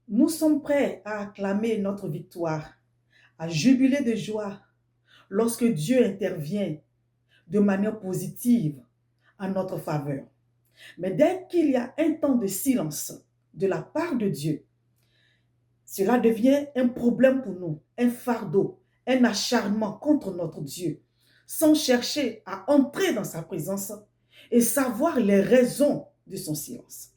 Nous sommes prêts à acclamer notre victoire, à jubiler de joie lorsque Dieu intervient de manière positive en notre faveur. Mais dès qu'il y a un temps de silence de la part de Dieu, cela devient un problème pour nous, un fardeau, un acharnement contre notre Dieu, sans chercher à entrer dans sa présence et savoir les raisons de son silence.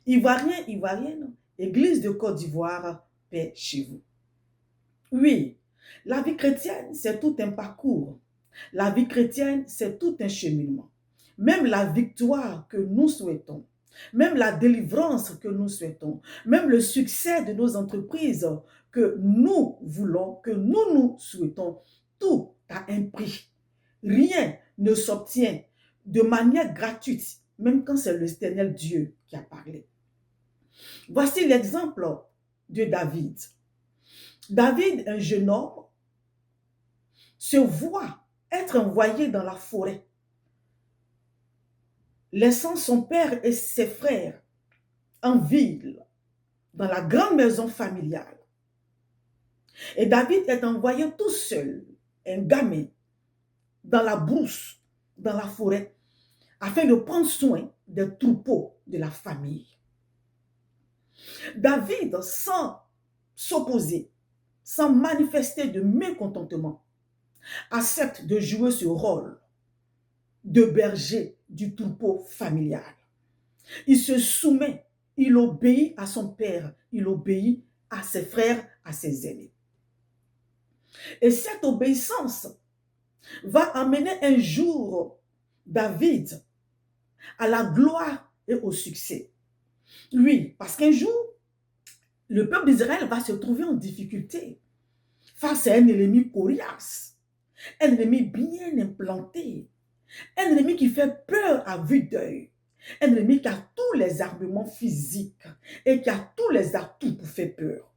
Ivoirien, Ivoirienne, Église de Côte d'Ivoire, paix chez vous. Oui, la vie chrétienne, c'est tout un parcours. La vie chrétienne, c'est tout un cheminement. Même la victoire que nous souhaitons, même la délivrance que nous souhaitons, même le succès de nos entreprises que nous voulons, que nous souhaitons, tout a un prix. Rien ne s'obtient de manière gratuite, même quand c'est l'Éternel Dieu qui a parlé. Voici l'exemple de David. David, un jeune homme, se voit être envoyé dans la forêt, laissant son père et ses frères en ville, dans la grande maison familiale. Et David est envoyé tout seul, un gamin, dans la brousse, dans la forêt, afin de prendre soin des troupeaux de la famille. David, sans s'opposer, sans manifester de mécontentement, accepte de jouer ce rôle de berger du troupeau familial. Il se soumet, il obéit à son père, il obéit à ses frères, à ses aînés. Et cette obéissance va amener un jour David à la gloire et au succès. Oui, parce qu'un jour, le peuple d'Israël va se trouver en difficulté face à un ennemi coriace, un ennemi bien implanté, un ennemi qui fait peur à vue d'œil, un ennemi qui a tous les armements physiques et qui a tous les atouts pour faire peur.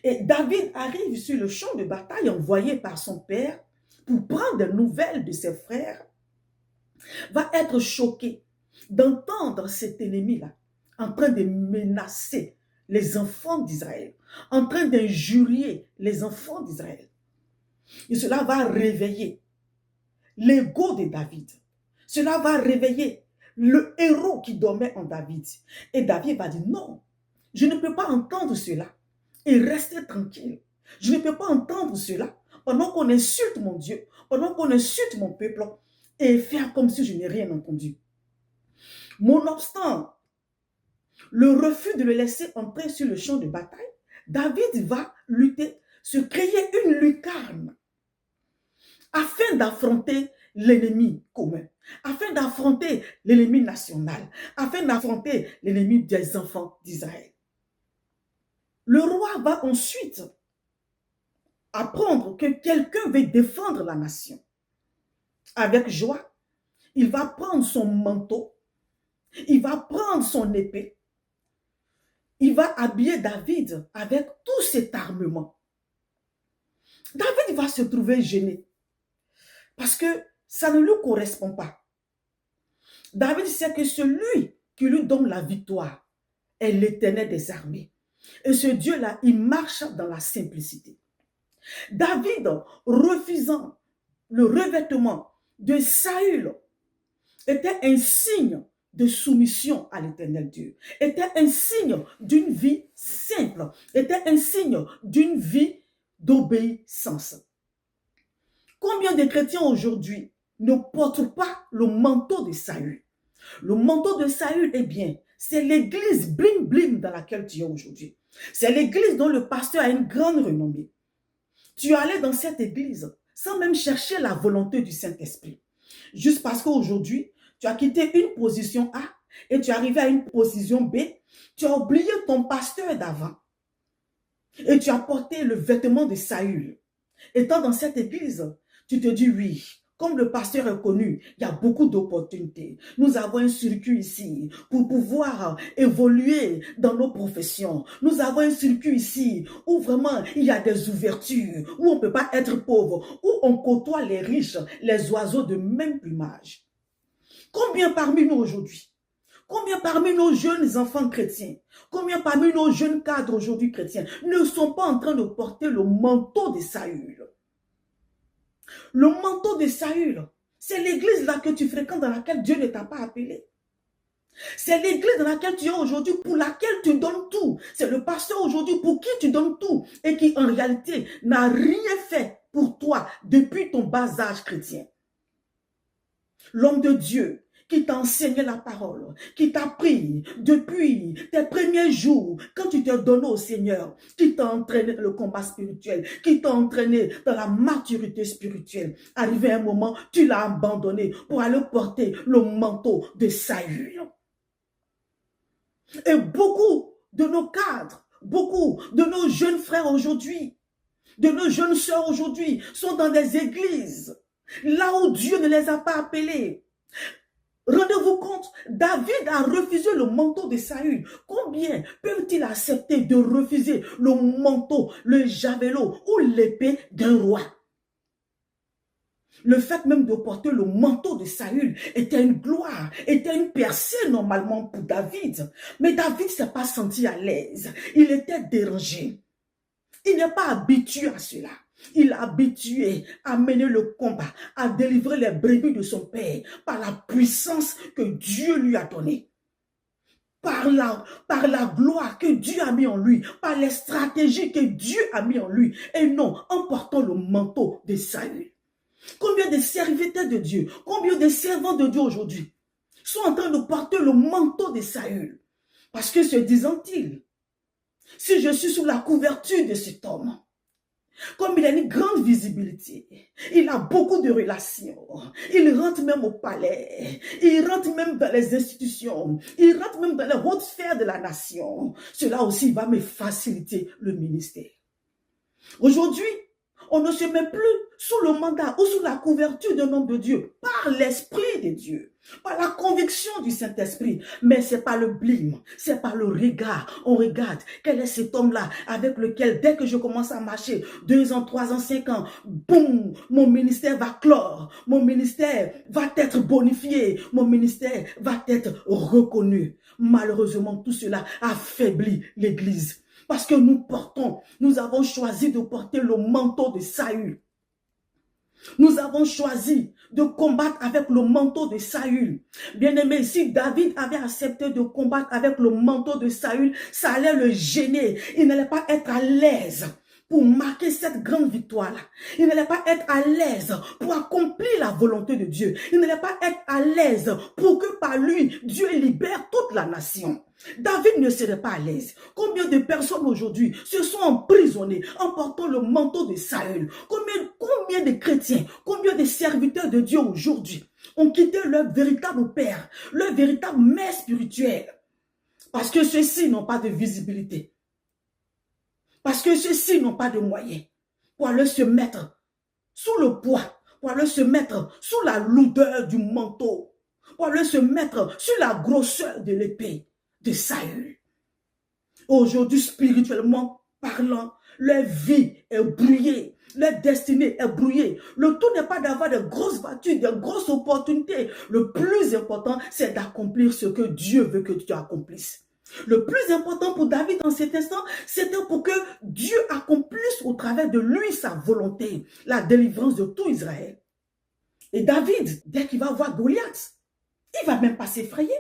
Et David arrive sur le champ de bataille envoyé par son père pour prendre des nouvelles de ses frères, va être choqué d'entendre cet ennemi-là en train de menacer les enfants d'Israël, en train d'injurier les enfants d'Israël. Et cela va réveiller l'ego de David. Cela va réveiller le héros qui dormait en David. Et David va dire non, je ne peux pas entendre cela et rester tranquille. Je ne peux pas entendre cela pendant qu'on insulte mon Dieu, pendant qu'on insulte mon peuple et faire comme si je n'ai rien entendu. Nonobstant le refus de le laisser entrer sur le champ de bataille, David va lutter, se créer une lucarne afin d'affronter l'ennemi commun, afin d'affronter l'ennemi national, afin d'affronter l'ennemi des enfants d'Israël. Le roi va ensuite apprendre que quelqu'un veut défendre la nation. Avec joie, il va prendre son manteau, il va prendre son épée, il va habiller David avec tout cet armement. David va se trouver gêné parce que ça ne lui correspond pas. David sait que celui qui lui donne la victoire est l'Éternel des armées. Et ce Dieu-là, il marche dans la simplicité. David, refusant le revêtement de Saül, était un signe de soumission à l'Éternel Dieu, était un signe d'une vie simple, était un signe d'une vie d'obéissance. Combien de chrétiens aujourd'hui ne portent pas le manteau de Saül? Le manteau de Saül, eh bien, c'est l'église bling bling dans laquelle tu es aujourd'hui. C'est l'église dont le pasteur a une grande renommée. Tu allais dans cette église sans même chercher la volonté du Saint-Esprit. Juste parce qu'aujourd'hui, tu as quitté une position A et tu es arrivé à une position B, tu as oublié ton pasteur d'avant. Et tu as porté le vêtement de Saül. Étant dans cette église, tu te dis oui, comme le pasteur est connu, il y a beaucoup d'opportunités. Nous avons un circuit ici pour pouvoir évoluer dans nos professions. Nous avons un circuit ici où vraiment il y a des ouvertures, où on ne peut pas être pauvre, où on côtoie les riches, les oiseaux de même plumage. Combien parmi nous aujourd'hui, Combien parmi nos jeunes enfants chrétiens, combien parmi nos jeunes cadres aujourd'hui chrétiens ne sont pas en train de porter le manteau de Saül? Le manteau de Saül, c'est l'église là que tu fréquentes dans laquelle Dieu ne t'a pas appelé. C'est l'église dans laquelle tu es aujourd'hui, pour laquelle tu donnes tout. C'est le pasteur aujourd'hui pour qui tu donnes tout et qui en réalité n'a rien fait pour toi depuis ton bas âge chrétien. L'homme de Dieu qui t'a enseigné la parole, qui t'a pris depuis tes premiers jours, quand tu t'es donné au Seigneur, qui t'a entraîné dans le combat spirituel, qui t'a entraîné dans la maturité spirituelle. Arrivé un moment, tu l'as abandonné pour aller porter le manteau de Saül. Et beaucoup de nos cadres, beaucoup de nos jeunes frères aujourd'hui, de nos jeunes sœurs aujourd'hui sont dans des églises, là où Dieu ne les a pas appelés. Rendez-vous compte, David a refusé le manteau de Saül. Combien peuvent-ils accepter de refuser le manteau, le javelot ou l'épée d'un roi? Le fait même de porter le manteau de Saül était une gloire, était une percée normalement pour David. Mais David ne s'est pas senti à l'aise. Il était dérangé. Il n'est pas habitué à cela. Il est habitué à mener le combat, à délivrer les brebis de son père par la puissance que Dieu lui a donnée. Par la gloire que Dieu a mis en lui, par les stratégies que Dieu a mis en lui, et non en portant le manteau de Saül. Combien de serviteurs de Dieu, combien de servants de Dieu aujourd'hui sont en train de porter le manteau de Saül? Parce que se disant-ils, si je suis sous la couverture de cet homme, comme il a une grande visibilité, il a beaucoup de relations, il rentre même au palais, il rentre même dans les institutions, il rentre même dans les hautes sphères de la nation. Cela aussi va me faciliter le ministère. Aujourd'hui, on ne se met plus sous le mandat ou sous la couverture d'un homme de Dieu, par l'Esprit de Dieu, par la conviction du Saint-Esprit. Mais c'est pas le blim, c'est pas le regard. On regarde quel est cet homme-là avec lequel, dès que je commence à marcher, 2 ans, 3 ans, 5 ans, boum, mon ministère va clore, mon ministère va être bonifié, mon ministère va être reconnu. Malheureusement, tout cela affaiblit l'Église. Parce que nous avons choisi de porter le manteau de Saül. Nous avons choisi de combattre avec le manteau de Saül. Bien-aimé, si David avait accepté de combattre avec le manteau de Saül, ça allait le gêner. Il n'allait pas être à l'aise pour marquer cette grande victoire-là. Il n'allait pas être à l'aise pour accomplir la volonté de Dieu. Il n'allait pas être à l'aise pour que par lui, Dieu libère toute la nation. David ne serait pas à l'aise. Combien de personnes aujourd'hui se sont emprisonnées en portant le manteau de Saül? Combien de chrétiens, combien de serviteurs de Dieu aujourd'hui ont quitté leur véritable père, leur véritable mère spirituelle, parce que ceux-ci n'ont pas de visibilité, parce que ceux-ci n'ont pas de moyens pour aller se mettre sous le poids, pour aller se mettre sous la lourdeur du manteau, pour aller se mettre sur la grosseur de l'épée de Saül. Aujourd'hui, spirituellement parlant, leur vie est brouillée, leur destinée est brouillée. Le tout n'est pas d'avoir de grosses voitures, de grosses opportunités. Le plus important, c'est d'accomplir ce que Dieu veut que tu accomplisses. Le plus important pour David en cet instant, c'était pour que Dieu accomplisse au travers de lui sa volonté, la délivrance de tout Israël. Et David, dès qu'il va voir Goliath, il ne va même pas s'effrayer.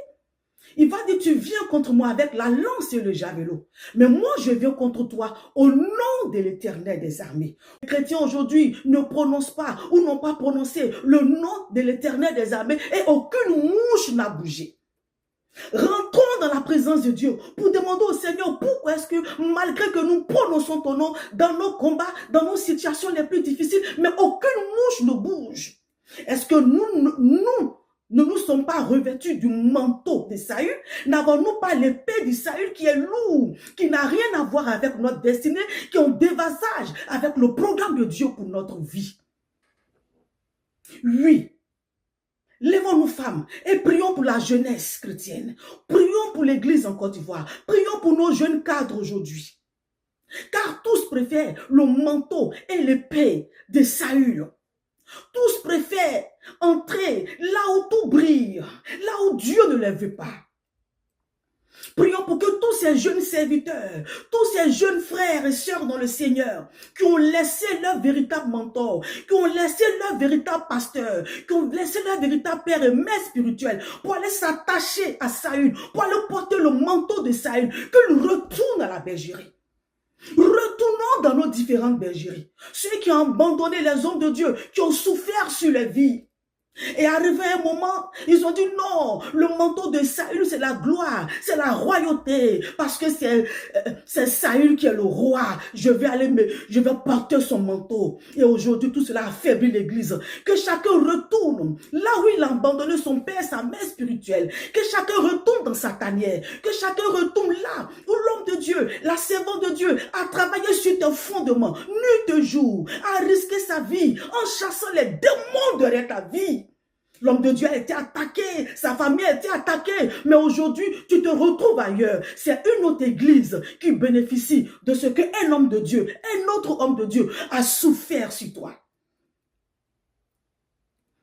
Il va dire, tu viens contre moi avec la lance et le javelot. Mais moi, je viens contre toi au nom de l'Éternel des armées. Les chrétiens aujourd'hui ne prononcent pas ou n'ont pas prononcé le nom de l'Éternel des armées et aucune mouche n'a bougé. Rentrons dans la présence de Dieu pour demander au Seigneur pourquoi est-ce que malgré que nous prononçons ton nom dans nos combats, dans nos situations les plus difficiles, mais aucune mouche ne bouge. Est-ce que nous ne nous sommes pas revêtus du manteau de Saül? N'avons-nous pas l'épée de Saül qui est lourde, qui n'a rien à voir avec notre destinée, qui est en dévasage avec le programme de Dieu pour notre vie? Oui. Lèvons-nous femmes et prions pour la jeunesse chrétienne. Prions pour l'église en Côte d'Ivoire. Prions pour nos jeunes cadres aujourd'hui. Car tous préfèrent le manteau et l'épée de Saül. Tous préfèrent entrer là où tout brille, là où Dieu ne les veut pas. Prions pour que tous ces jeunes serviteurs, tous ces jeunes frères et sœurs dans le Seigneur, qui ont laissé leur véritable mentor, qui ont laissé leur véritable pasteur, qui ont laissé leur véritable père et mère spirituel, pour aller s'attacher à Saül, pour aller porter le manteau de Saül, qu'ils retournent à la bergerie. Retournons dans nos différentes bergeries. Ceux qui ont abandonné les hommes de Dieu, qui ont souffert sur les vies. Et arrivé un moment, ils ont dit non, le manteau de Saül c'est la gloire, c'est la royauté, parce que c'est Saül qui est le roi. Je vais porter son manteau. Et aujourd'hui tout cela affaiblit l'église. Que chacun retourne là où il a abandonné son père, sa mère spirituelle. Que chacun retourne dans sa tanière. Que chacun retourne là où l'homme de Dieu, la servante de Dieu a travaillé sur tes fondements, nuit et jour, a risqué sa vie en chassant les démons derrière ta vie. L'homme de Dieu a été attaqué, sa famille a été attaquée, mais aujourd'hui, tu te retrouves ailleurs. C'est une autre église qui bénéficie de ce qu'un homme de Dieu, un autre homme de Dieu a souffert sur toi.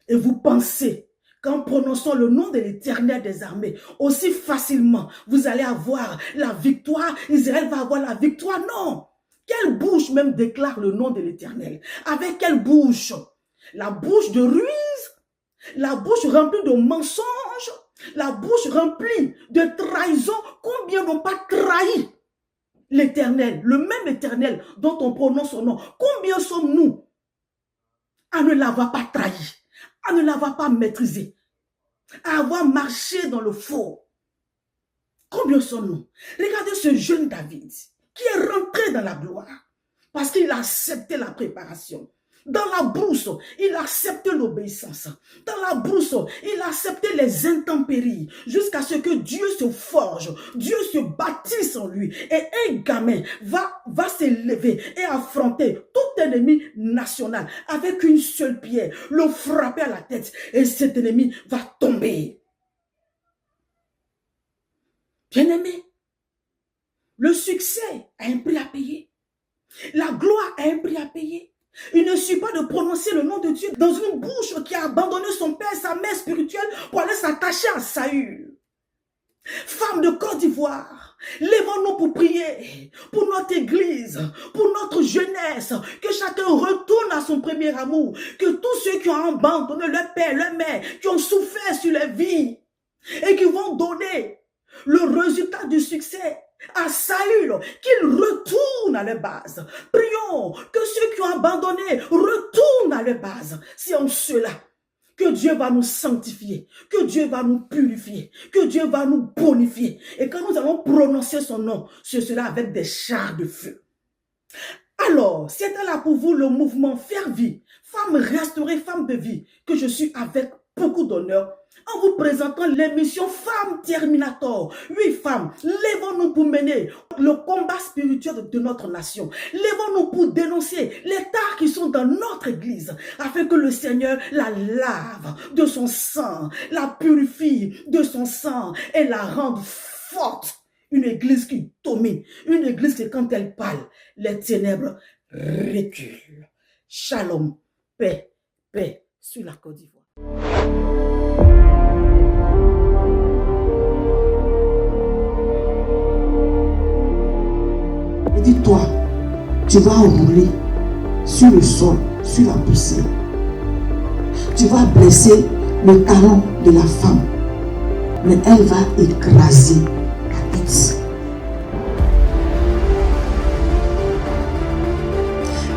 Et vous pensez qu'en prononçant le nom de l'Éternel des armées, aussi facilement, vous allez avoir la victoire, Israël va avoir la victoire? Non! Quelle bouche même déclare le nom de l'Éternel? Avec quelle bouche? La bouche de ruse? La bouche remplie de mensonges, la bouche remplie de trahison. Combien n'ont pas trahi l'Éternel, le même Éternel dont on prononce son nom? Combien sommes-nous à ne l'avoir pas trahi, à ne l'avoir pas maîtrisé, à avoir marché dans le faux? Combien sommes-nous? Regardez ce jeune David qui est rentré dans la gloire parce qu'il a accepté la préparation. Dans la brousse, il a accepté l'obéissance. Dans la brousse, il a accepté les intempéries jusqu'à ce que Dieu se forge, Dieu se bâtisse en lui. Et un gamin va s'élever et affronter tout ennemi national avec une seule pierre, le frapper à la tête et cet ennemi va tomber. Bien-aimé, le succès a un prix à payer. La gloire a un prix à payer. Il ne suffit pas de prononcer le nom de Dieu dans une bouche qui a abandonné son père, sa mère spirituelle pour aller s'attacher à Saül. Femmes de Côte d'Ivoire, lèvons-nous pour prier pour notre église, pour notre jeunesse, que chacun retourne à son premier amour, que tous ceux qui ont abandonné leur père, leur mère, qui ont souffert sur leur vie et qui vont donner le résultat du succès à Saül, qu'il retourne à leur base. Prions que ceux qui ont abandonné retournent à leur base. C'est en cela que Dieu va nous sanctifier, que Dieu va nous purifier, que Dieu va nous bonifier. Et quand nous allons prononcer son nom, ce sera avec des chars de feu. Alors, c'était là pour vous le mouvement Faire Vie, Femme Restaurée, Femme de Vie, que je suis avec beaucoup d'honneur en vous présentant l'émission Femmes Terminator. Oui, femmes, lèvons-nous pour mener le combat spirituel de notre nation. Lèvons-nous pour dénoncer les tares qui sont dans notre église, afin que le Seigneur la lave de son sang, la purifie de son sang et la rende forte. Une église qui domine, une église qui quand elle parle, les ténèbres reculent. Shalom, paix, paix sur la Côte d'Ivoire. Dis-toi, tu vas rouler sur le sol, sur la poussière. Tu vas blesser le talon de la femme, mais elle va écraser ta tête.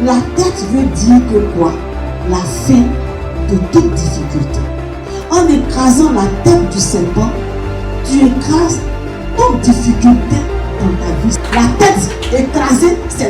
La tête veut dire que quoi? La fin de toute difficulté. En écrasant la tête du serpent, tu écrases toute difficulté dans ta vie. La tête écrasée, c'est